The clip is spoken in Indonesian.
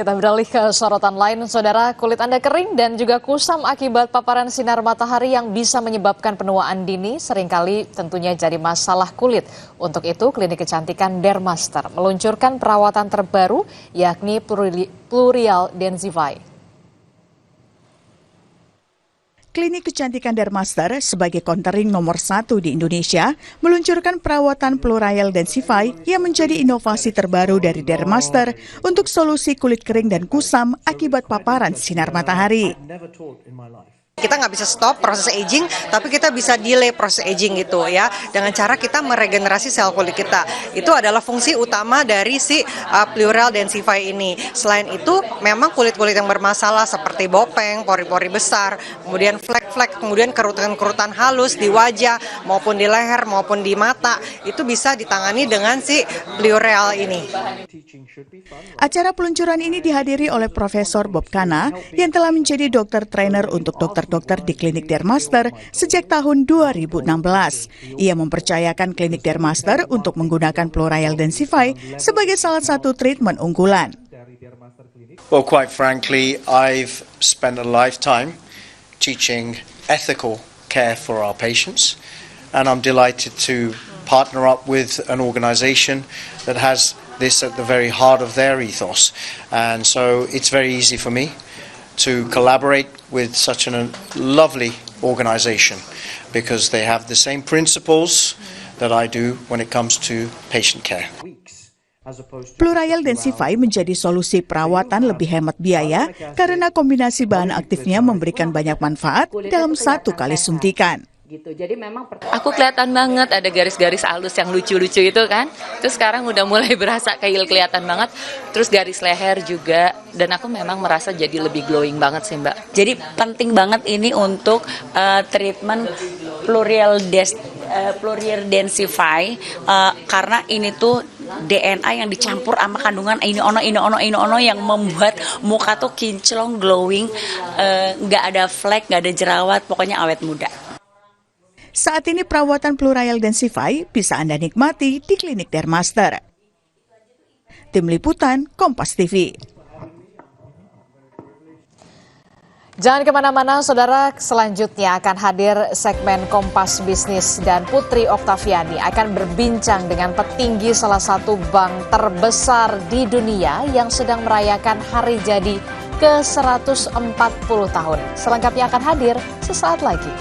Kita beralih ke sorotan lain, Saudara. Kulit Anda kering dan juga kusam akibat paparan sinar matahari yang bisa menyebabkan penuaan dini seringkali tentunya jadi masalah kulit. Untuk itu, Klinik Kecantikan Dermaster meluncurkan perawatan terbaru yakni Plureal Densify. Klinik Kecantikan Dermaster sebagai countering nomor 1 di Indonesia meluncurkan perawatan Plureal Densify yang menjadi inovasi terbaru dari Dermaster untuk solusi kulit kering dan kusam akibat paparan sinar matahari. Kita nggak bisa stop proses aging, tapi kita bisa delay proses aging gitu ya, dengan cara kita meregenerasi sel kulit kita. Itu adalah fungsi utama dari si Plureal Densify ini. Selain itu, memang kulit-kulit yang bermasalah seperti bopeng, pori-pori besar, kemudian flek-flek, kemudian kerutan-kerutan halus di wajah, maupun di leher, maupun di mata, itu bisa ditangani dengan si Plureal ini. Acara peluncuran ini dihadiri oleh Profesor Bob Kana yang telah menjadi dokter trainer untuk dokter-dokter di Klinik Dermaster sejak tahun 2016. Ia mempercayakan Klinik Dermaster untuk menggunakan Plureal Densify sebagai salah satu treatment unggulan. Well, quite frankly, I've spent a lifetime teaching ethical care for our patients, and I'm delighted to partner up with an organization that has this at the very heart of their ethos. And so it's very easy for me to collaborate with such a lovely organization because they have the same principles that I do when it comes to patient care. Plureal Densify menjadi solusi perawatan lebih hemat biaya karena kombinasi bahan aktifnya memberikan banyak manfaat dalam satu kali suntikan. Jadi memang aku kelihatan banget ada garis-garis halus yang lucu-lucu itu kan. Terus sekarang udah mulai berasa kelihatan banget. Terus garis leher juga, dan aku memang merasa jadi lebih glowing banget sih, Mbak. Jadi penting banget ini untuk treatment Plureal Densify karena ini tuh DNA yang dicampur sama kandungan ini ono yang membuat muka tuh kinclong, glowing, nggak ada flek, nggak ada jerawat, pokoknya awet muda. Saat ini perawatan Plureal Densify bisa Anda nikmati di Klinik Dermaster. Tim Liputan, Kompas TV. Jangan kemana-mana, Saudara. Selanjutnya akan hadir segmen Kompas Bisnis dan Putri Oktaviani akan berbincang dengan petinggi salah satu bank terbesar di dunia yang sedang merayakan hari jadi ke-140 tahun. Selengkapnya akan hadir sesaat lagi.